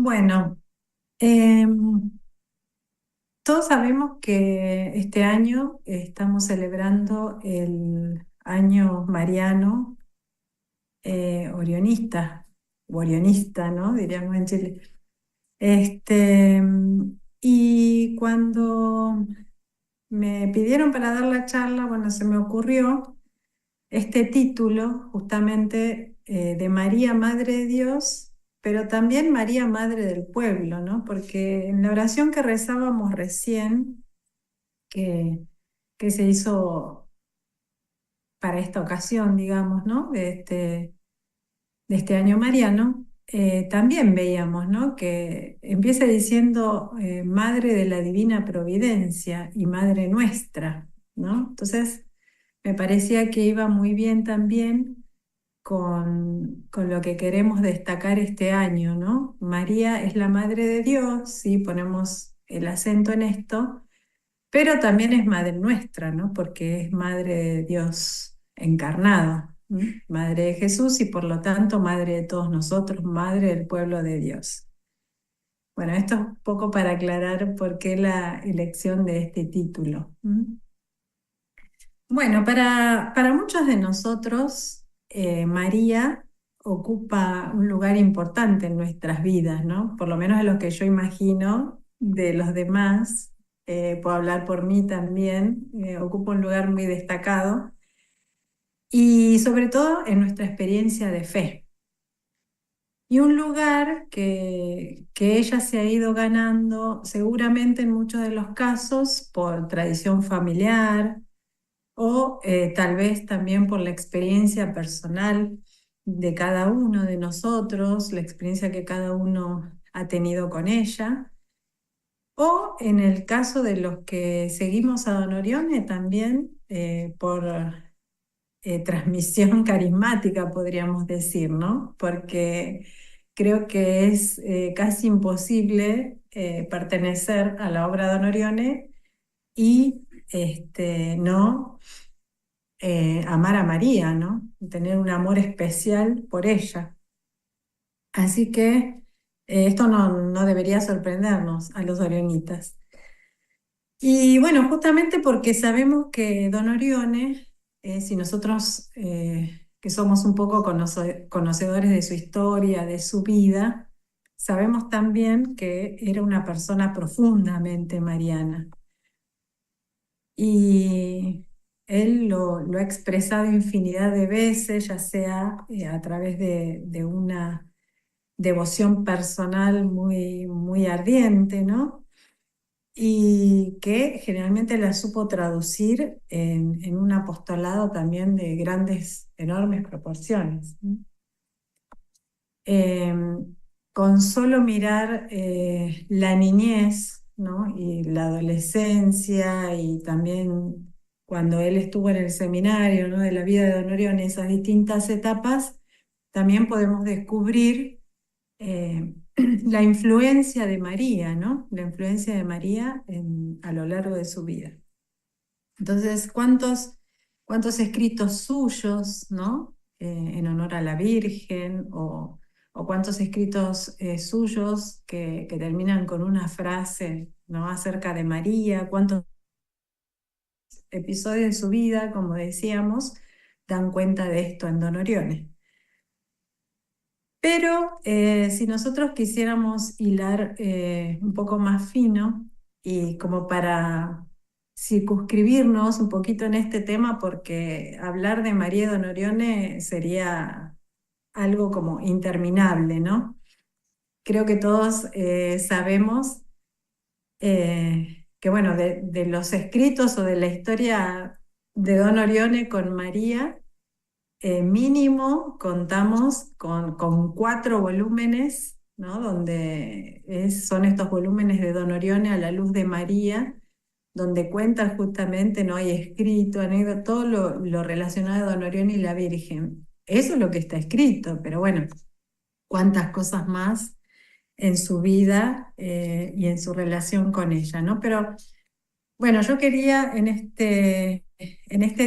Bueno, em, todos sabemos que este año estamos celebrando el año mariano orionista, o orionista, ¿no? Diríamos en Chile. Y cuando me pidieron para dar la charla, bueno, se me ocurrió este título justamente de María, Madre de Dios, pero también María, Madre del Pueblo, ¿no? Porque en la oración que rezábamos recién, que, que se hizo para esta ocasión, digamos, ¿no? De este año mariano, también veíamos, ¿no? Que empieza diciendo Madre de la Divina Providencia y Madre nuestra, ¿no? Entonces, me parecía que iba muy bien también con lo que queremos destacar este año, ¿no? María es la Madre de Dios, sí, ponemos el acento en esto, pero también es Madre nuestra, ¿no? Porque es Madre de Dios encarnado, ¿m? Madre de Jesús y por lo tanto Madre de todos nosotros, Madre del pueblo de Dios. Bueno, esto es un poco para aclarar por qué la elección de este título. Bueno, para muchos de nosotros, María ocupa un lugar importante en nuestras vidas, ¿no? Por lo menos de lo que yo imagino de los demás, puedo hablar por mí también, ocupa un lugar muy destacado y sobre todo en nuestra experiencia de fe. Y un lugar que ella se ha ido ganando seguramente en muchos de los casos por tradición familiar o tal vez también por la experiencia personal de cada uno de nosotros, la experiencia que cada uno ha tenido con ella, o en el caso de los que seguimos a Don Orione también por transmisión carismática, podríamos decir, ¿no? Porque creo que es casi imposible pertenecer a la obra de Don Orione y no amar a María, ¿no? Tener un amor especial por ella. Así que esto no debería sorprendernos a los orionitas. Y bueno, justamente porque sabemos que Don Orione, si nosotros que somos un poco conocedores de su historia, de su vida, sabemos también que era una persona profundamente mariana. Y él lo ha expresado infinidad de veces, ya sea a través de una devoción personal muy, muy ardiente, ¿no? Y que generalmente la supo traducir en un apostolado también de grandes, enormes proporciones. Eh, con solo mirar la niñez, ¿no? Y la adolescencia y también cuando él estuvo en el seminario, ¿no? De la vida de Don Orión, esas distintas etapas, también podemos descubrir la influencia de María, ¿no? La influencia de María a lo largo de su vida. Entonces, ¿cuántos escritos suyos, ¿no? En honor a la Virgen, o cuántos escritos suyos que terminan con una frase, ¿no? Acerca de María, cuántos episodios de su vida, como decíamos, dan cuenta de esto en Don Orione. Pero si nosotros quisiéramos hilar un poco más fino y como para circunscribirnos un poquito en este tema, porque hablar de María Don Orione sería algo como interminable, ¿no? Creo que todos sabemos que, bueno, de los escritos o de la historia de Don Orione con María, mínimo contamos con 4 volúmenes, ¿no? Donde son estos volúmenes de Don Orione a la luz de María, donde cuentan justamente, ¿no? Hay escrito, anécdota, todo lo relacionado a Don Orione y la Virgen. Eso es lo que está escrito, pero bueno, cuántas cosas más en su vida y en su relación con ella, ¿no? Pero bueno, yo quería en este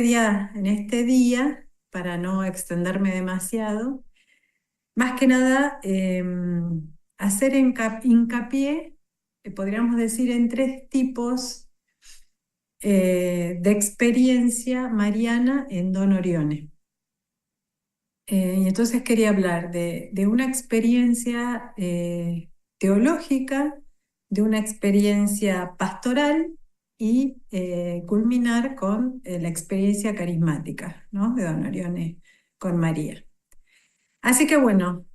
día, para no extenderme demasiado, más que nada hacer hincapié, podríamos decir, en tres tipos de experiencia mariana en Don Orione. Y entonces quería hablar de una experiencia teológica, de una experiencia pastoral y culminar con la experiencia carismática, ¿no? De Don Orione con María. Así que bueno,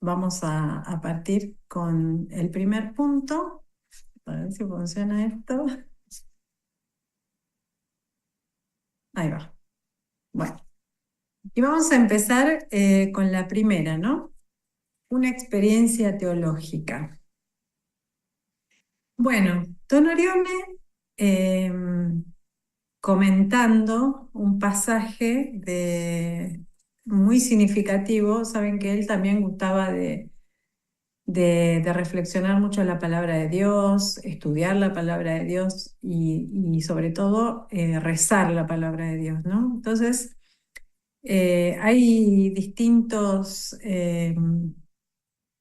vamos a partir con el primer punto. A ver si funciona esto. Ahí va. Bueno, y vamos a empezar con la primera, ¿no? Una experiencia teológica. Bueno, Don Orione, eh, comentando un pasaje muy significativo, saben que él también gustaba de reflexionar mucho en la palabra de Dios, estudiar la palabra de Dios y sobre todo rezar la palabra de Dios, ¿no? Entonces, hay distintos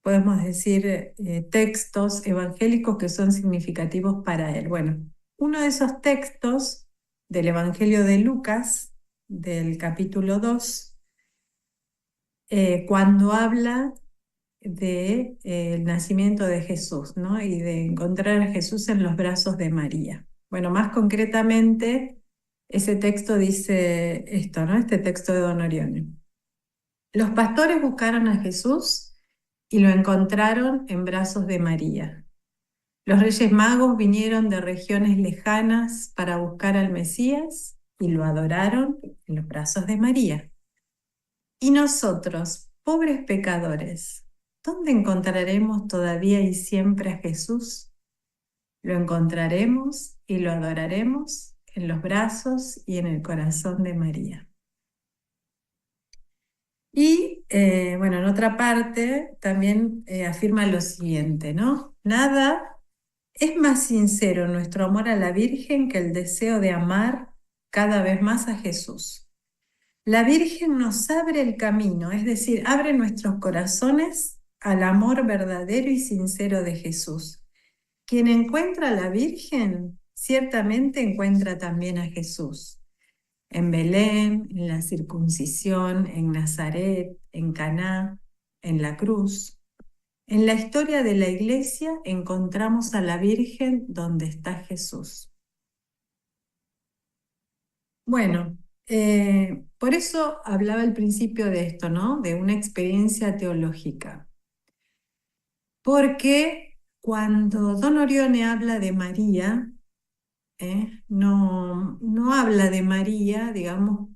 podemos decir, textos evangélicos que son significativos para él. Bueno, uno de esos textos del Evangelio de Lucas, del capítulo 2, cuando habla del nacimiento de Jesús, ¿no? Y de encontrar a Jesús en los brazos de María. Bueno, más concretamente, ese texto dice esto, ¿no? Este texto de Don Orione. Los pastores buscaron a Jesús y lo encontraron en brazos de María. Los Reyes Magos vinieron de regiones lejanas para buscar al Mesías y lo adoraron en los brazos de María. Y nosotros, pobres pecadores, ¿dónde encontraremos todavía y siempre a Jesús? Lo encontraremos y lo adoraremos en los brazos y en el corazón de María. Y bueno, en otra parte también afirma lo siguiente, ¿no? Nada es más sincero nuestro amor a la Virgen que el deseo de amar cada vez más a Jesús. La Virgen nos abre el camino, es decir, abre nuestros corazones al amor verdadero y sincero de Jesús. Quien encuentra a la Virgen, ciertamente encuentra también a Jesús. En Belén, en la circuncisión, en Nazaret, en Caná, en la cruz. En la historia de la Iglesia encontramos a la Virgen donde está Jesús. Bueno, por eso hablaba al principio de esto, ¿no? De una experiencia teológica. Porque cuando Don Orione habla de María, no habla de María, digamos,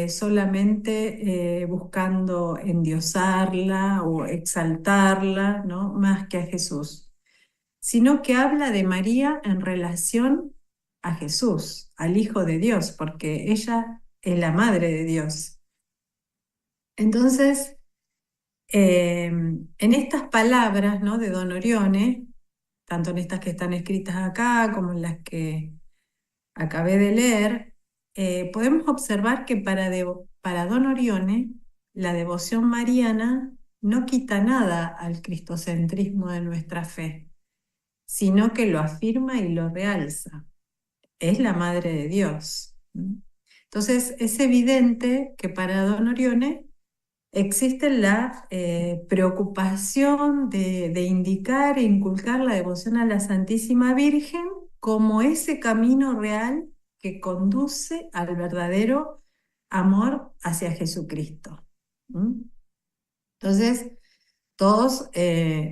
solamente buscando endiosarla o exaltarla, ¿no? Más que a Jesús, sino que habla de María en relación a Jesús, al Hijo de Dios, porque ella es la madre de Dios. Entonces, en estas palabras, ¿no? De Don Orione, tanto en estas que están escritas acá como en las que acabé de leer, podemos observar que para Don Orione la devoción mariana no quita nada al cristocentrismo de nuestra fe, sino que lo afirma y lo realza. Es la Madre de Dios. Entonces es evidente que para Don Orione existe la preocupación de indicar e inculcar la devoción a la Santísima Virgen como ese camino real que conduce al verdadero amor hacia Jesucristo. Entonces, todos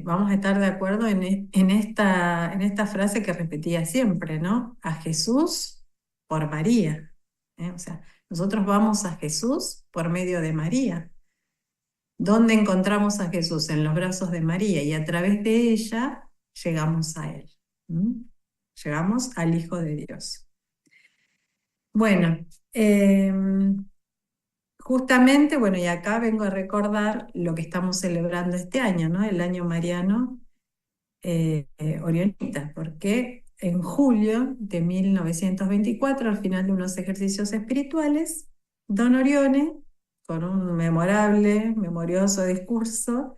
vamos a estar de acuerdo en esta frase que repetía siempre, ¿no? A Jesús por María. O sea, nosotros vamos a Jesús por medio de María. ¿Dónde encontramos a Jesús? En los brazos de María, y a través de ella llegamos a Él. Llegamos al Hijo de Dios. Bueno, justamente, bueno, y acá vengo a recordar lo que estamos celebrando este año, ¿no? El año mariano orionita, porque en julio de 1924, al final de unos ejercicios espirituales, Don Orione, con un memorable, memorioso discurso,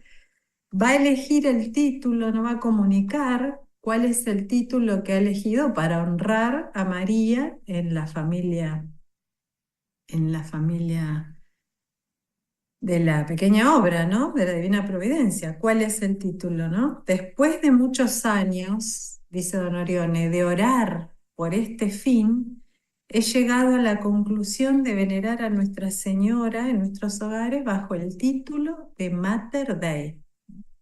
va a elegir el título, no va a comunicar cuál es el título que ha elegido para honrar a María en la familia de la pequeña obra, ¿no? De la Divina Providencia. ¿Cuál es el título, no? Después de muchos años, dice Don Orione, de orar por este fin, he llegado a la conclusión de venerar a Nuestra Señora en nuestros hogares bajo el título de Mater Dei,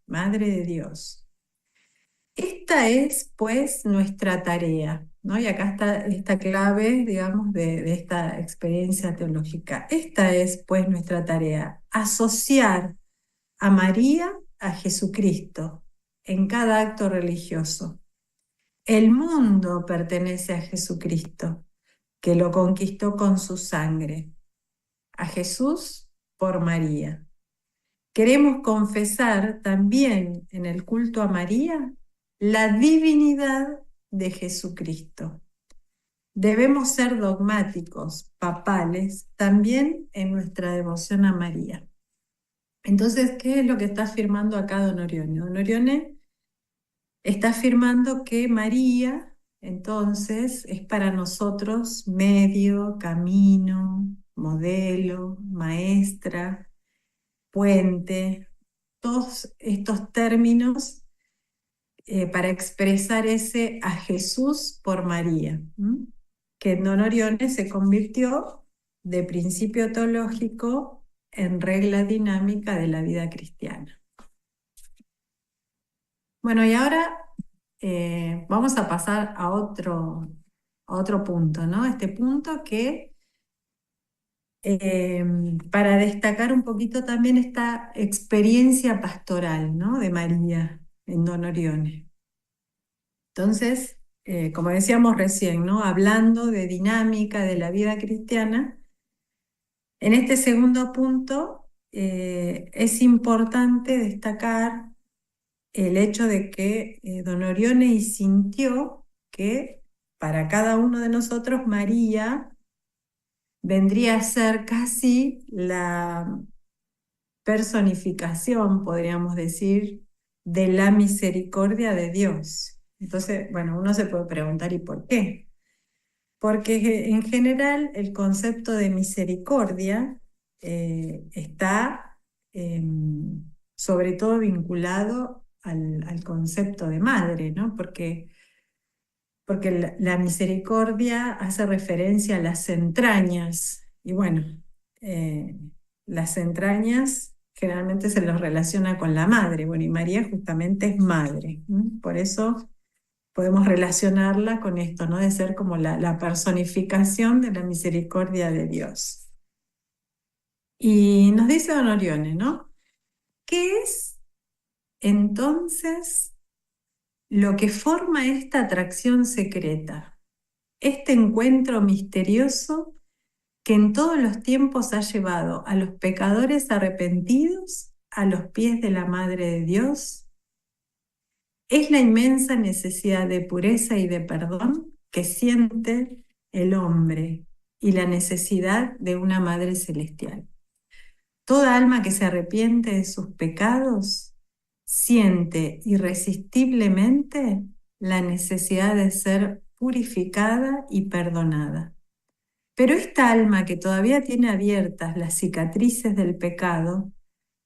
Madre de Dios. Esta es, pues, nuestra tarea, ¿no? Y acá está esta clave, digamos, de esta experiencia teológica. Esta es, pues, nuestra tarea, asociar a María a Jesucristo en cada acto religioso. El mundo pertenece a Jesucristo, que lo conquistó con su sangre. A Jesús por María. Queremos confesar también en el culto a María la divinidad de Jesucristo. Debemos ser dogmáticos, papales, también en nuestra devoción a María. Entonces, ¿qué es lo que está afirmando acá Don Orione? Don Orione está afirmando que María, entonces, es para nosotros medio, camino, modelo, maestra, puente, todos estos términos para expresar ese a Jesús por María, que en Don Orione se convirtió de principio teológico en regla dinámica de la vida cristiana. Bueno, y ahora vamos a pasar a otro punto, ¿no? Este punto que para destacar un poquito también esta experiencia pastoral, ¿no? De María en Don Orione. Entonces, como decíamos recién, ¿no? Hablando de dinámica de la vida cristiana, en este segundo punto es importante destacar el hecho de que Don Orione sintió que para cada uno de nosotros María vendría a ser casi la personificación, podríamos decir, de la misericordia de Dios. Entonces, bueno, uno se puede preguntar, ¿y por qué? Porque en general el concepto de misericordia está sobre todo vinculado al concepto de madre, ¿no? Porque la misericordia hace referencia a las entrañas, y bueno, eh, las entrañas generalmente se los relaciona con la madre, bueno, y María justamente es madre, por eso podemos relacionarla con esto, ¿no? De ser como la personificación de la misericordia de Dios. Y nos dice Don Orione, ¿no? ¿Qué es entonces lo que forma esta atracción secreta? Este encuentro misterioso que en todos los tiempos ha llevado a los pecadores arrepentidos a los pies de la Madre de Dios, es la inmensa necesidad de pureza y de perdón que siente el hombre y la necesidad de una Madre Celestial. Toda alma que se arrepiente de sus pecados siente irresistiblemente la necesidad de ser purificada y perdonada. Pero esta alma que todavía tiene abiertas las cicatrices del pecado,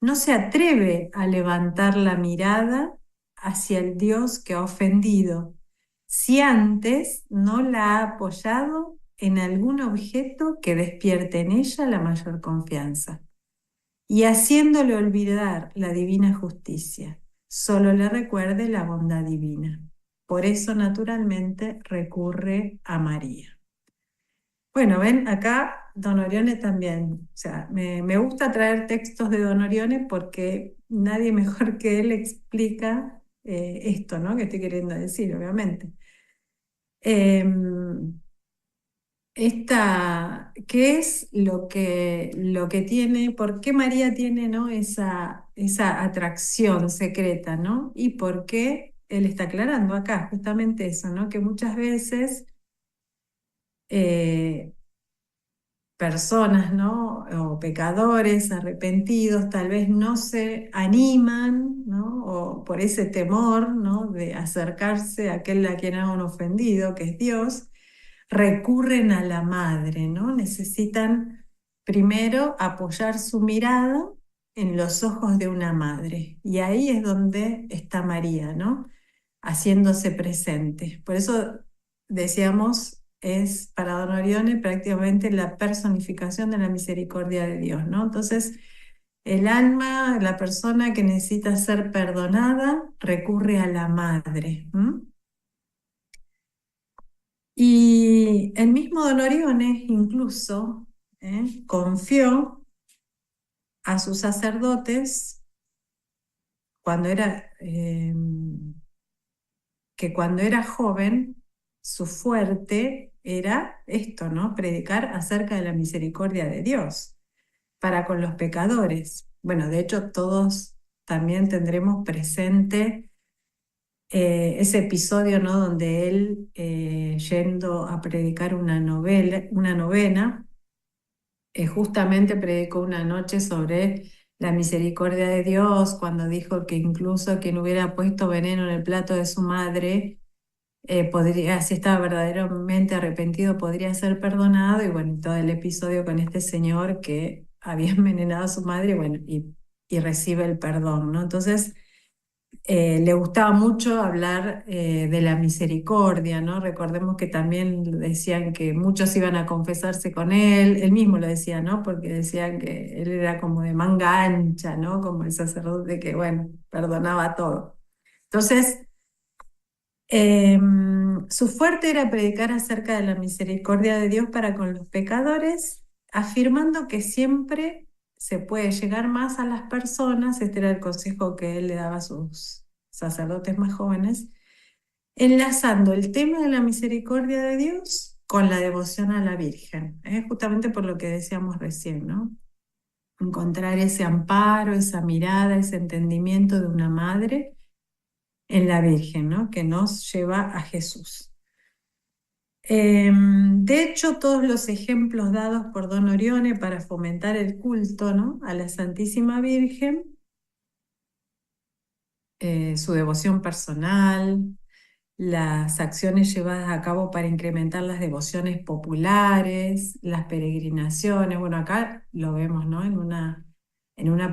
no se atreve a levantar la mirada hacia el Dios que ha ofendido, si antes no la ha apoyado en algún objeto que despierte en ella la mayor confianza, y haciéndole olvidar la divina justicia, solo le recuerde la bondad divina. Por eso, naturalmente, recurre a María. Bueno, ven, acá Don Orione también. O sea, me gusta traer textos de Don Orione porque nadie mejor que él explica esto, ¿no? Que estoy queriendo decir, obviamente. Em, ¿Qué es lo que tiene, por qué María tiene, ¿no? esa atracción secreta, ¿no? Y por qué él está aclarando acá justamente eso, ¿no? Que muchas veces personas, ¿no? O pecadores arrepentidos, tal vez no se animan, ¿no? O por ese temor, ¿no? De acercarse a aquel a quien han ofendido, que es Dios, recurren a la madre, ¿no? Necesitan primero apoyar su mirada en los ojos de una madre. Y ahí es donde está María, ¿no? Haciéndose presente. Por eso decíamos, es para Don Orione prácticamente la personificación de la misericordia de Dios, ¿no? Entonces, el alma, la persona que necesita ser perdonada, recurre a la madre. Y el mismo Don Orione incluso confió a sus sacerdotes cuando era, que cuando era joven, su fuerte era esto, ¿no? Predicar acerca de la misericordia de Dios para con los pecadores. Bueno, de hecho, todos también tendremos presente ese episodio, ¿no? Donde él, yendo a predicar una novena, justamente predicó una noche sobre la misericordia de Dios, cuando dijo que incluso quien hubiera puesto veneno en el plato de su madre, podría, si estaba verdaderamente arrepentido, podría ser perdonado. Y bueno, todo el episodio con este señor que había envenenado a su madre, bueno, y recibe el perdón, ¿no? Entonces, le gustaba mucho hablar de la misericordia, ¿no? Recordemos que también decían que muchos iban a confesarse con él mismo lo decía, ¿no? Porque decían que él era como de manga ancha, ¿no? Como el sacerdote que, bueno, perdonaba todo. Entonces, su fuerte era predicar acerca de la misericordia de Dios para con los pecadores, afirmando que siempre se puede llegar más a las personas, este era el consejo que él le daba a sus sacerdotes más jóvenes, enlazando el tema de la misericordia de Dios con la devoción a la Virgen, justamente por lo que decíamos recién, ¿no? Encontrar ese amparo, esa mirada, ese entendimiento de una madre en la Virgen, ¿no? Que nos lleva a Jesús. De hecho, todos los ejemplos dados por Don Orione para fomentar el culto, ¿no? A la Santísima Virgen, su devoción personal, las acciones llevadas a cabo para incrementar las devociones populares, las peregrinaciones. Bueno, acá lo vemos, ¿no? Una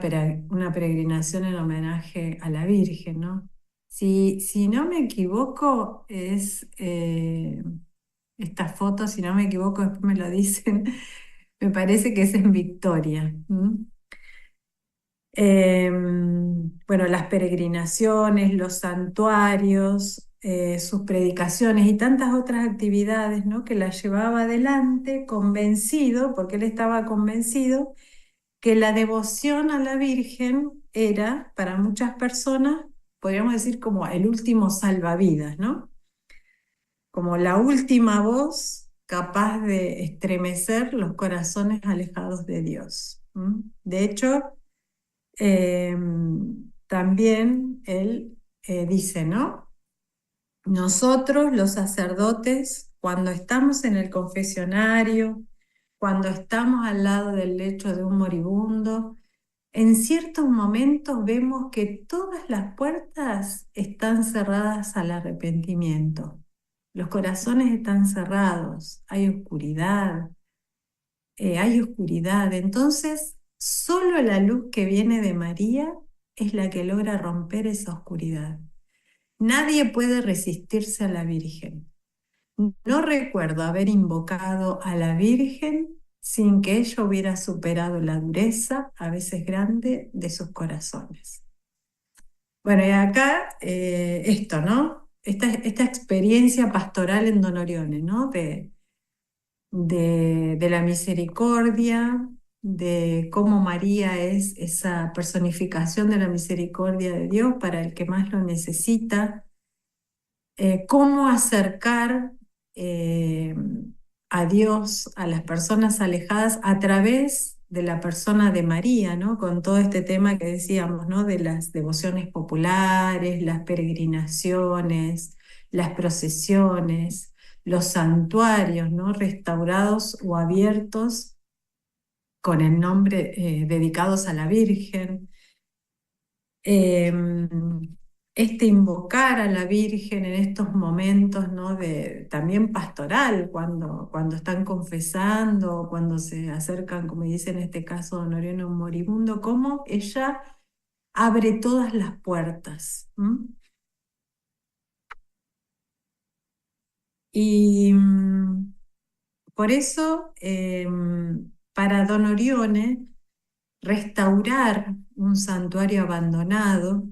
peregrinación en homenaje a la Virgen, ¿no? Si no me equivoco, es esta foto, si no me equivoco, después me lo dicen, me parece que es en Victoria. Bueno, las peregrinaciones, los santuarios, sus predicaciones y tantas otras actividades, ¿no? Que las llevaba adelante convencido, porque él estaba convencido que la devoción a la Virgen era para muchas personas, podríamos decir, como el último salvavidas, ¿no? Como la última voz capaz de estremecer los corazones alejados de Dios. De hecho, eh, también él dice, ¿no? Nosotros los sacerdotes, cuando estamos en el confesionario, cuando estamos al lado del lecho de un moribundo, en ciertos momentos vemos que todas las puertas están cerradas al arrepentimiento. Los corazones están cerrados, hay oscuridad, hay oscuridad. Entonces, solo la luz que viene de María es la que logra romper esa oscuridad. Nadie puede resistirse a la Virgen. No recuerdo haber invocado a la Virgen sin que ella hubiera superado la dureza, a veces grande, de sus corazones. Bueno, y acá esto, ¿no? Esta experiencia pastoral en Don Orione, ¿no? De la misericordia, de cómo María es esa personificación de la misericordia de Dios para el que más lo necesita, cómo acercar eh, a Dios a las personas alejadas a través de la persona de María, ¿no? Con todo este tema que decíamos, ¿no? De las devociones populares, las peregrinaciones, las procesiones, los santuarios, ¿no? Restaurados o abiertos con el nombre dedicados a la Virgen. Este invocar a la Virgen en estos momentos, ¿no? También pastoral, cuando están confesando, cuando se acercan, como dice en este caso Don Orione, un moribundo, cómo ella abre todas las puertas. Y por eso, para Don Orione, restaurar un santuario abandonado,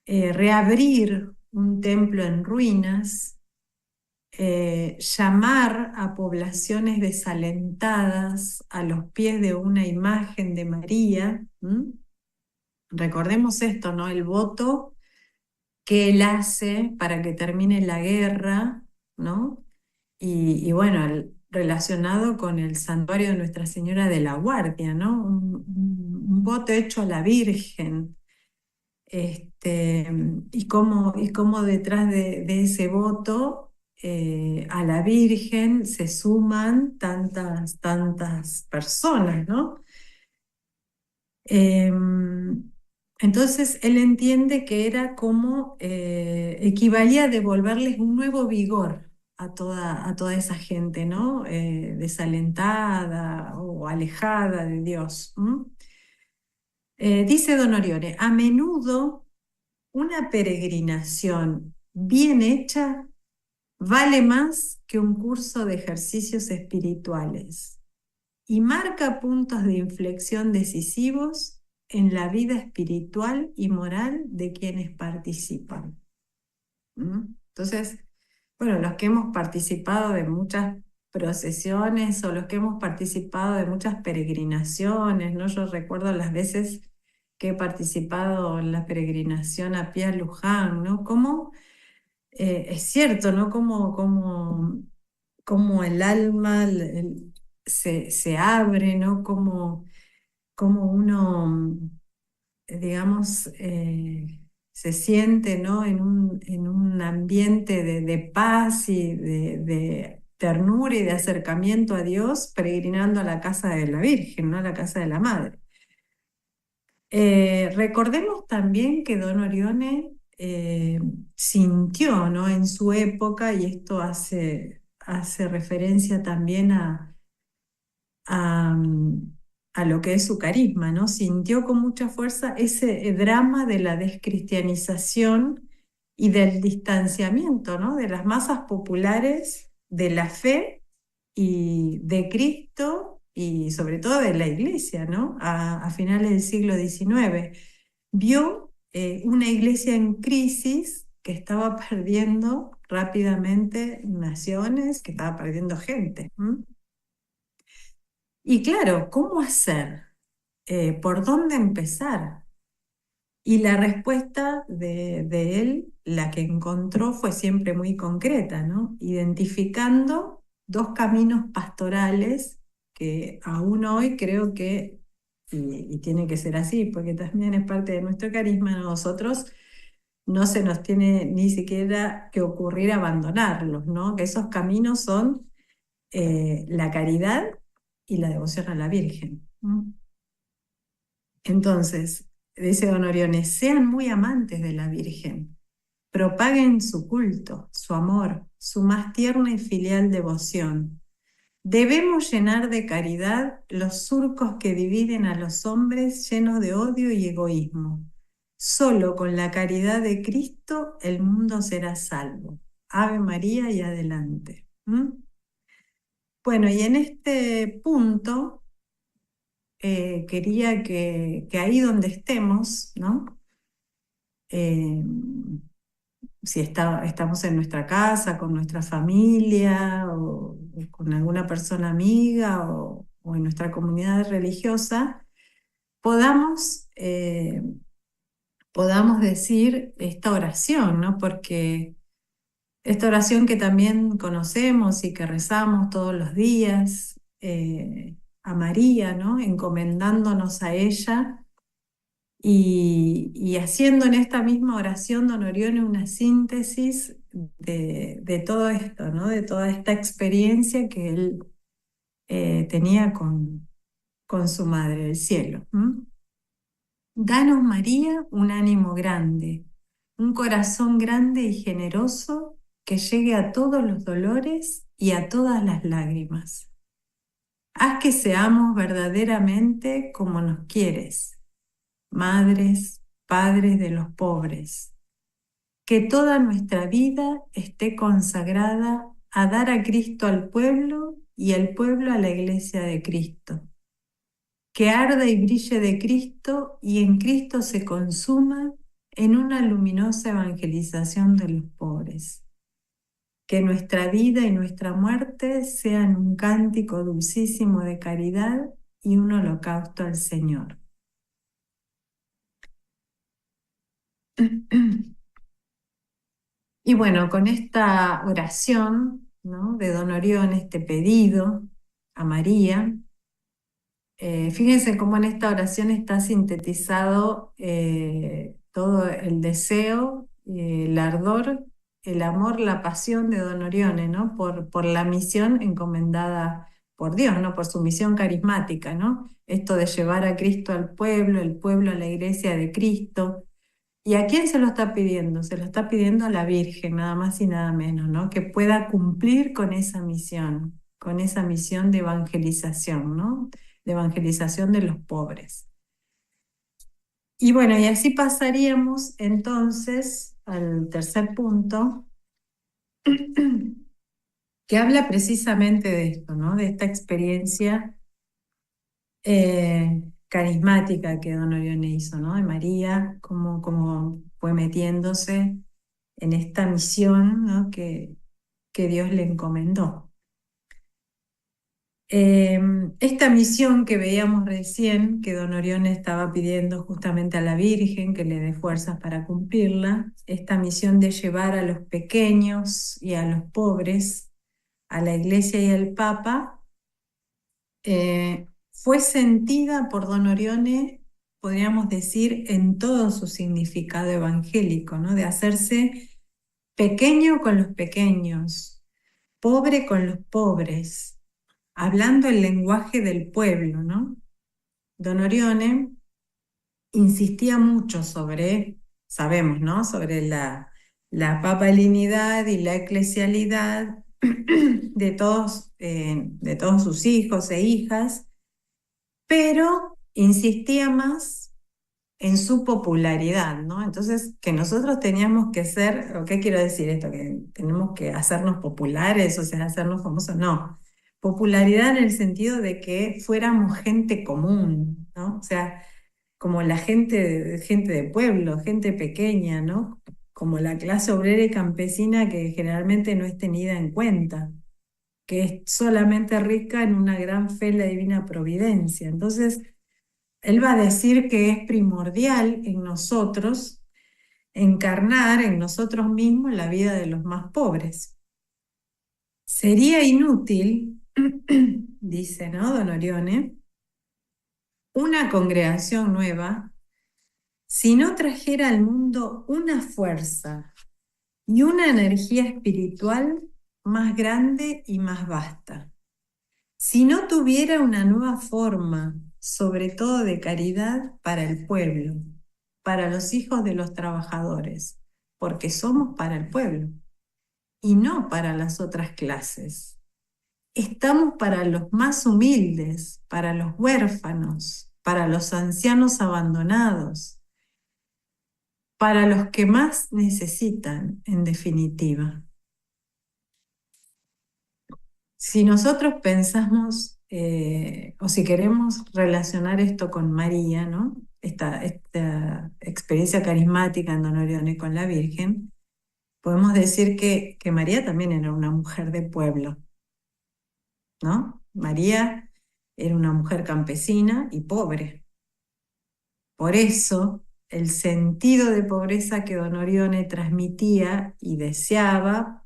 reabrir un templo en ruinas, llamar a poblaciones desalentadas a los pies de una imagen de María. Recordemos esto, ¿no? El voto que él hace para que termine la guerra, ¿no? Y bueno, relacionado con el santuario de Nuestra Señora de la Guardia, ¿no? Un voto hecho a la Virgen. Este, y cómo detrás de ese voto a la Virgen se suman tantas personas, ¿no? Entonces él entiende que era como equivalía a devolverles un nuevo vigor a toda esa gente, ¿no? Desalentada o alejada de Dios. Dice Don Orione, a menudo una peregrinación bien hecha vale más que un curso de ejercicios espirituales y marca puntos de inflexión decisivos en la vida espiritual y moral de quienes participan. Entonces, bueno, los que hemos participado de muchas procesiones o los que hemos participado de muchas peregrinaciones, ¿no? Yo recuerdo las veces que he participado en la peregrinación a Pia Luján, ¿no? Cómo es cierto, ¿no? Cómo el alma se abre, ¿no? Cómo uno, digamos, se siente, ¿no? En un ambiente de paz y de ternura y de acercamiento a Dios, peregrinando a la casa de la Virgen, ¿no? A la casa de la Madre. Recordemos también que Don Orione sintió, ¿no? En su época, y esto hace referencia también a, a lo que es su carisma, ¿no? Sintió con mucha fuerza ese drama de la descristianización y del distanciamiento, ¿no? De las masas populares de la fe y de Cristo y sobre todo de la Iglesia, ¿no? A finales del siglo XIX. Vio una iglesia en crisis que estaba perdiendo rápidamente naciones, que estaba perdiendo gente. Y claro, ¿cómo hacer? ¿Por dónde empezar? Y la respuesta de él, la que encontró, fue siempre muy concreta, ¿no? Identificando dos caminos pastorales que aún hoy creo que, y tiene que ser así, porque también es parte de nuestro carisma, nosotros no se nos tiene ni siquiera que ocurrir abandonarlos, ¿no? Que esos caminos son la caridad y la devoción a la Virgen. Entonces, dice Don Orione, sean muy amantes de la Virgen, propaguen su culto, su amor, su más tierna y filial devoción. Debemos llenar de caridad los surcos que dividen a los hombres llenos de odio y egoísmo. Solo con la caridad de Cristo el mundo será salvo. Ave María y adelante. Bueno, y en este punto quería que ahí donde estemos, ¿no? Eh, si estamos en nuestra casa, con nuestra familia, o con alguna persona amiga, o en nuestra comunidad religiosa, podamos decir esta oración, ¿no? Porque esta oración que también conocemos y que rezamos todos los días, a María, ¿no? Encomendándonos a ella y haciendo en esta misma oración, Don Orione, una síntesis de todo esto, ¿no? De toda esta experiencia que él tenía con con su madre del cielo. Danos, María, un ánimo grande, un corazón grande y generoso que llegue a todos los dolores y a todas las lágrimas. Haz que seamos verdaderamente como nos quieres, madres, padres de los pobres. Que toda nuestra vida esté consagrada a dar a Cristo al pueblo y al pueblo a la iglesia de Cristo. Que arda y brille de Cristo y en Cristo se consuma en una luminosa evangelización de los pobres. Que nuestra vida y nuestra muerte sean un cántico dulcísimo de caridad y un holocausto al Señor. Y bueno, con esta oración, ¿no?, de Don Orión, este pedido a María, fíjense cómo en esta oración está sintetizado todo el deseo, el ardor, el amor, la pasión de Don Orione, ¿no? Por la misión encomendada por Dios, ¿no? Por su misión carismática, ¿no? Esto de llevar a Cristo al pueblo, el pueblo a la iglesia de Cristo. ¿Y a quién se lo está pidiendo? Se lo está pidiendo a la Virgen, nada más y nada menos, ¿no? Que pueda cumplir con esa misión de evangelización, ¿no? De evangelización de los pobres. Y bueno, y así pasaríamos entonces al tercer punto, que habla precisamente de esto, ¿no? De esta experiencia carismática que Don Orione hizo, ¿no? De María, como fue metiéndose en esta misión, ¿no?, que Dios le encomendó. Esta misión que veíamos recién, que Don Orione estaba pidiendo justamente a la Virgen que le dé fuerzas para cumplirla, esta misión de llevar a los pequeños y a los pobres a la Iglesia y al Papa, fue sentida por Don Orione, podríamos decir, en todo su significado evangélico, ¿no? De hacerse pequeño con los pequeños, pobre con los pobres, hablando el lenguaje del pueblo, ¿no? Don Orione insistía mucho sobre, sabemos, ¿no?, sobre la papalinidad y la eclesialidad de todos sus hijos e hijas, pero insistía más en su popularidad, ¿no? Entonces, que nosotros teníamos que ser, ¿o qué quiero decir esto? Que tenemos que hacernos populares, o sea, hacernos famosos, no. Popularidad en el sentido de que fuéramos gente común, ¿no? O sea, como la gente de pueblo, gente pequeña, ¿no? Como la clase obrera y campesina que generalmente no es tenida en cuenta, que es solamente rica en una gran fe en la divina providencia. Entonces, él va a decir que es primordial en nosotros encarnar en nosotros mismos la vida de los más pobres. Sería inútil, dice, ¿no?, Don Orione, una congregación nueva si no trajera al mundo una fuerza y una energía espiritual más grande y más vasta. Si no tuviera una nueva forma, sobre todo de caridad para el pueblo, para los hijos de los trabajadores, porque somos para el pueblo y no para las otras clases. Estamos para los más humildes, para los huérfanos, para los ancianos abandonados, para los que más necesitan, en definitiva. Si nosotros pensamos, o si queremos relacionar esto con María, ¿no?, esta experiencia carismática en Don Orione con la Virgen, podemos decir que María también era una mujer de pueblo, ¿no? María era una mujer campesina y pobre. Por eso, el sentido de pobreza que Don Orione transmitía y deseaba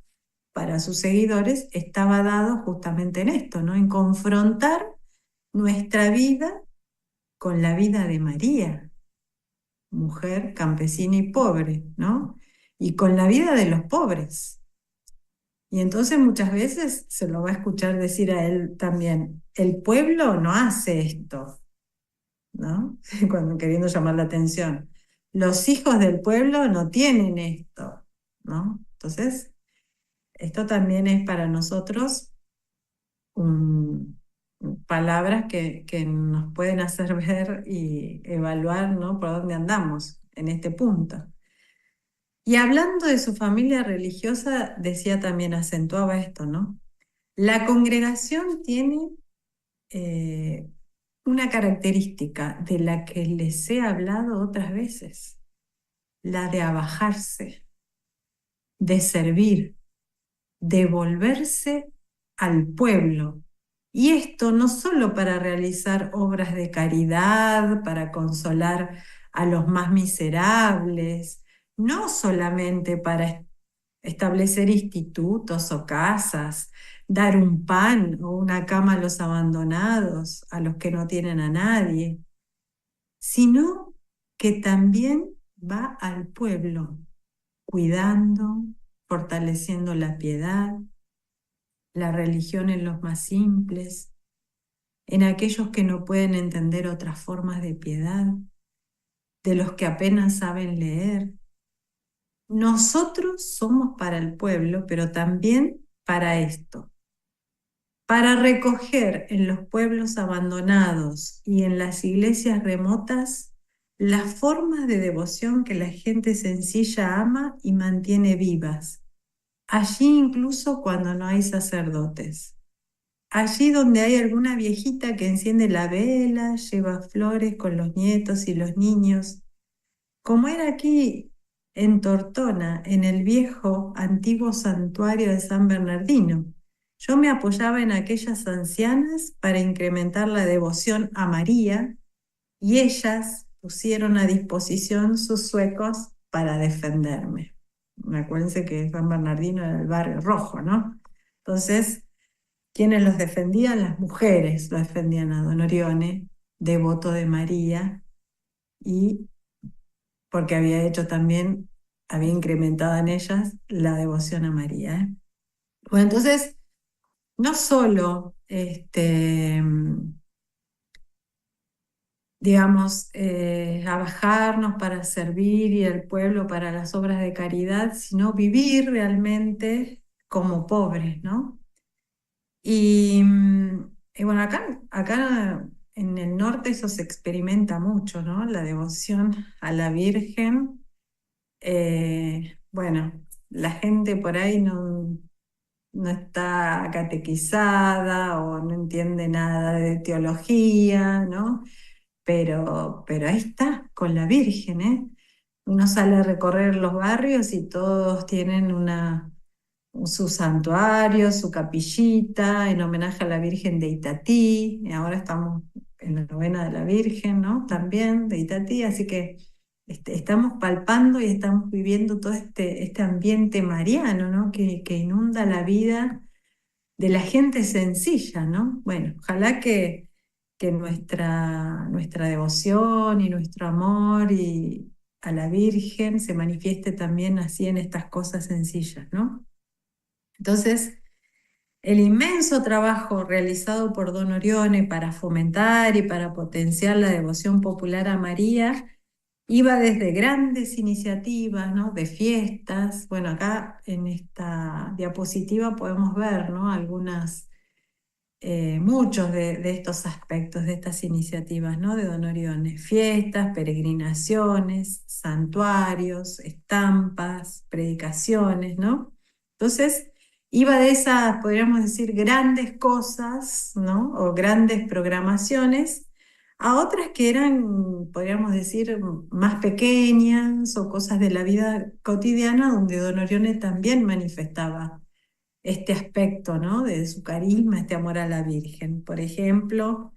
para sus seguidores estaba dado justamente en esto, ¿no?, en confrontar nuestra vida con la vida de María, mujer campesina y pobre, ¿no?, y con la vida de los pobres. Y entonces muchas veces se lo va a escuchar decir a él también, el pueblo no hace esto, ¿no? Cuando queriendo llamar la atención. Los hijos del pueblo no tienen esto, ¿no? Entonces, esto también es para nosotros un- palabras que nos pueden hacer ver y evaluar, ¿no? Por dónde andamos en este punto. Y hablando de su familia religiosa, decía también, acentuaba esto, ¿no? La congregación tiene eh, una característica de la que les he hablado otras veces, la de abajarse, de servir, de volverse al pueblo. Y esto no solo para realizar obras de caridad, para consolar a los más miserables, no solamente para establecer institutos o casas, dar un pan o una cama a los abandonados, a los que no tienen a nadie, sino que también va al pueblo, cuidando, fortaleciendo la piedad, la religión en los más simples, en aquellos que no pueden entender otras formas de piedad, de los que apenas saben leer. Nosotros somos para el pueblo, pero también para esto, para recoger en los pueblos abandonados y en las iglesias remotas las formas de devoción que la gente sencilla ama y mantiene vivas, allí incluso cuando no hay sacerdotes. Allí donde hay alguna viejita que enciende la vela, lleva flores con los nietos y los niños, como era aquí en Tortona, en el viejo antiguo santuario de San Bernardino. Yo me apoyaba en aquellas ancianas para incrementar la devoción a María y ellas pusieron a disposición sus suecos para defenderme. Acuérdense que San Bernardino era el barrio rojo, ¿no? Entonces, ¿quiénes los defendían? Las mujeres lo defendían a Don Orione, devoto de María, y porque había hecho también, había incrementado en ellas la devoción a María, ¿eh? Bueno, entonces, no solo, digamos, a bajarnos para servir y al pueblo para las obras de caridad, sino vivir realmente como pobres, ¿no? Y bueno, acá en el norte eso se experimenta mucho, ¿no? La devoción a la Virgen. Bueno, la gente por ahí no está catequizada o no entiende nada de teología, ¿no? Pero ahí está, con la Virgen, ¿eh? Uno sale a recorrer los barrios y todos tienen su santuario, su capillita en homenaje a la Virgen de Itatí. Y ahora estamos en la novena de la Virgen, ¿no? También de Itatí, así que estamos palpando y estamos viviendo todo este ambiente mariano, ¿no? Que inunda la vida de la gente sencilla, ¿no? Bueno, ojalá que nuestra devoción y nuestro amor a la Virgen se manifieste también así en estas cosas sencillas, ¿no? Entonces, el inmenso trabajo realizado por Don Orione para fomentar y para potenciar la devoción popular a María iba desde grandes iniciativas, ¿no? De fiestas. Bueno, acá en esta diapositiva podemos ver, ¿no? Muchos de estos aspectos, de estas iniciativas, ¿no? De Don Orione. Fiestas, peregrinaciones, santuarios, estampas, predicaciones, ¿no? Entonces, iba de esas, podríamos decir, grandes cosas, ¿no? O grandes programaciones, a otras que eran, podríamos decir, más pequeñas o cosas de la vida cotidiana, donde Don Orione también manifestaba este aspecto, ¿no? De su carisma, este amor a la Virgen. Por ejemplo,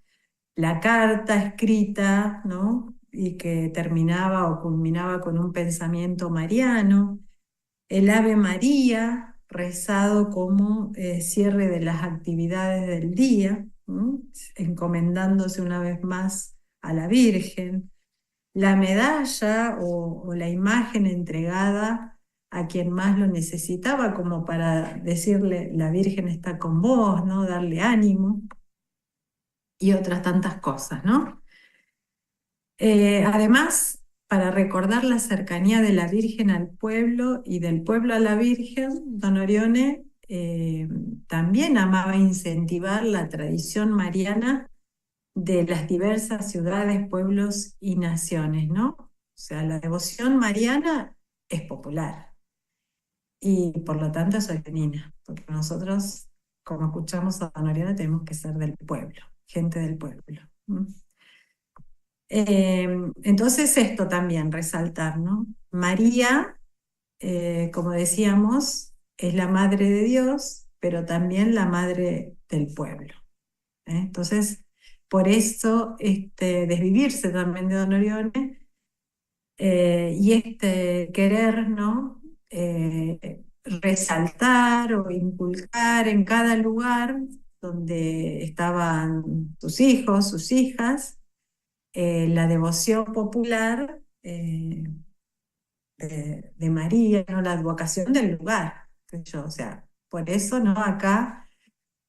la carta escrita, ¿no? Y que terminaba o culminaba con un pensamiento mariano, el Ave María, rezado como cierre de las actividades del día, ¿no? Encomendándose una vez más a la Virgen, la medalla o la imagen entregada a quien más lo necesitaba, como para decirle, la Virgen está con vos, ¿no? Darle ánimo y otras tantas cosas, ¿no? Además, para recordar la cercanía de la Virgen al pueblo y del pueblo a la Virgen, don Orione también amaba incentivar la tradición mariana de las diversas ciudades, pueblos y naciones, ¿no? O sea, la devoción mariana es popular y por lo tanto es orionina, porque nosotros, como escuchamos a don Orione, tenemos que ser del pueblo, gente del pueblo. ¿Mm? Entonces esto también, resaltar, ¿no? María, como decíamos, es la madre de Dios, pero también la madre del pueblo. Entonces, por eso desvivirse también de don Orione y este querer, ¿no? Resaltar o inculcar en cada lugar donde estaban sus hijos, sus hijas, la devoción popular de María, ¿no? La advocación del lugar. O sea, por eso, ¿no? Acá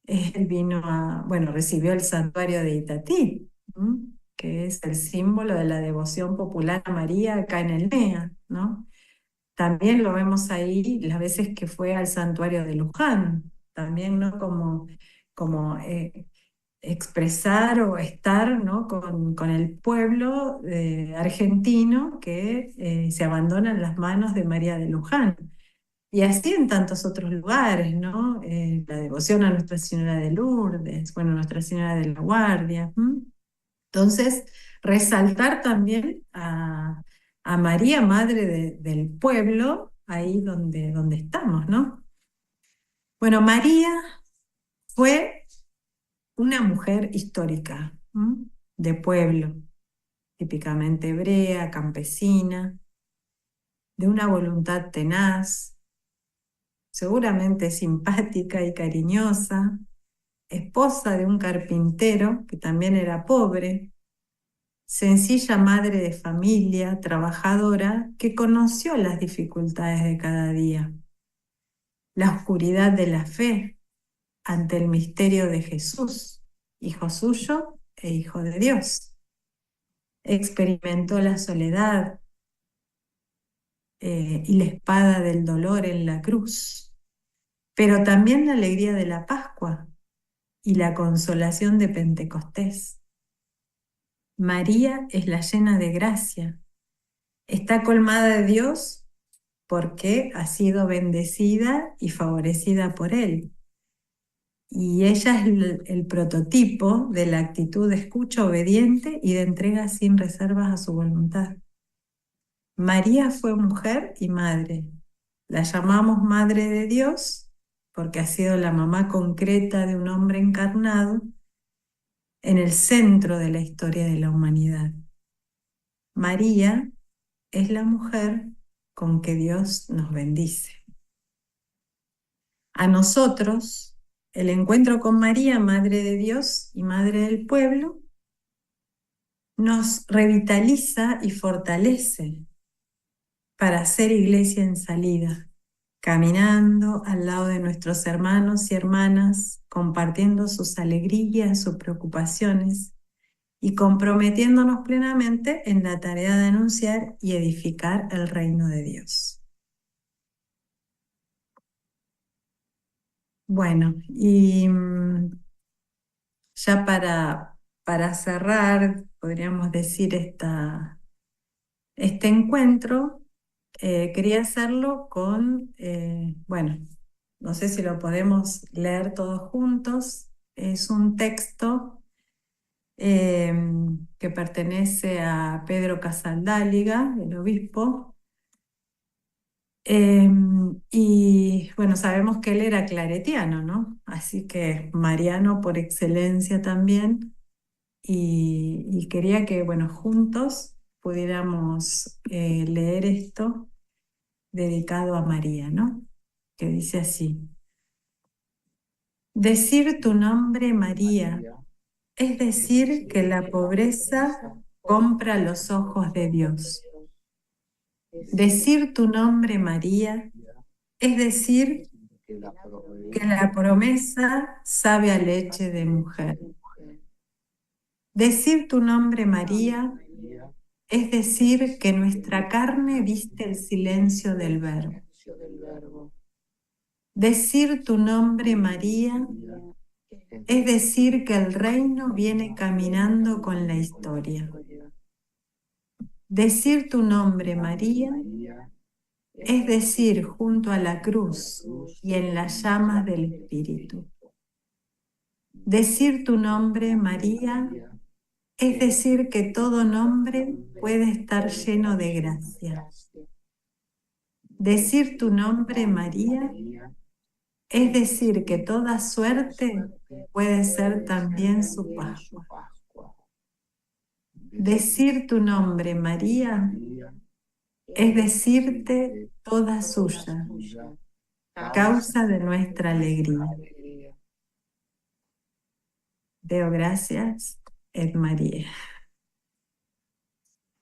él vino bueno, recibió el santuario de Itatí, ¿m? Que es el símbolo de la devoción popular a María acá en el NEA, ¿no? También lo vemos ahí las veces que fue al santuario de Luján, también, ¿no? Como expresar o estar, ¿no? con el pueblo argentino que se abandona en las manos de María de Luján. Y así en tantos otros lugares, ¿no? La devoción a Nuestra Señora de Lourdes, bueno, Nuestra Señora de la Guardia. ¿M? Entonces, resaltar también a María, Madre del pueblo, ahí donde estamos, ¿no? Bueno, María fue una mujer histórica, ¿m? De pueblo, típicamente hebrea, campesina, de una voluntad tenaz, seguramente simpática y cariñosa, esposa de un carpintero que también era pobre, sencilla madre de familia, trabajadora, que conoció las dificultades de cada día, la oscuridad de la fe ante el misterio de Jesús, hijo suyo e hijo de Dios. Experimentó la soledad y la espada del dolor en la cruz, pero también la alegría de la Pascua y la consolación de Pentecostés. María es la llena de gracia, está colmada de Dios porque ha sido bendecida y favorecida por Él. Y ella es el prototipo de la actitud de escucha obediente y de entrega sin reservas a su voluntad. María fue mujer y madre. La llamamos Madre de Dios porque ha sido la mamá concreta de un hombre encarnado en el centro de la historia de la humanidad. María es la mujer con que Dios nos bendice. A nosotros, el encuentro con María, Madre de Dios y Madre del pueblo, nos revitaliza y fortalece para ser iglesia en salida, caminando al lado de nuestros hermanos y hermanas, compartiendo sus alegrías, sus preocupaciones y comprometiéndonos plenamente en la tarea de anunciar y edificar el reino de Dios. Bueno, y ya para cerrar, podríamos decir este encuentro, quería hacerlo con, bueno, no sé si lo podemos leer todos juntos, es un texto eh, que pertenece a Pedro Casaldáliga, el obispo, y bueno, sabemos que él era claretiano, ¿no? Así que mariano por excelencia también, y quería que, bueno, juntos pudiéramos leer esto dedicado a María, ¿no? Que dice así: decir tu nombre, María, es decir que la pobreza compra los ojos de Dios. Decir tu nombre, María, es decir que la promesa sabe a leche de mujer. Decir tu nombre, María, es decir que nuestra carne viste el silencio del Verbo. Decir tu nombre, María, es decir que el reino viene caminando con la historia. Decir tu nombre, María, es decir, junto a la cruz y en las llamas del Espíritu. Decir tu nombre, María, es decir que todo nombre puede estar lleno de gracia. Decir tu nombre, María, es decir que toda suerte puede ser también su Pascua. Decir tu nombre, María, es decirte toda suya, causa de nuestra alegría. Deo gracias, et María.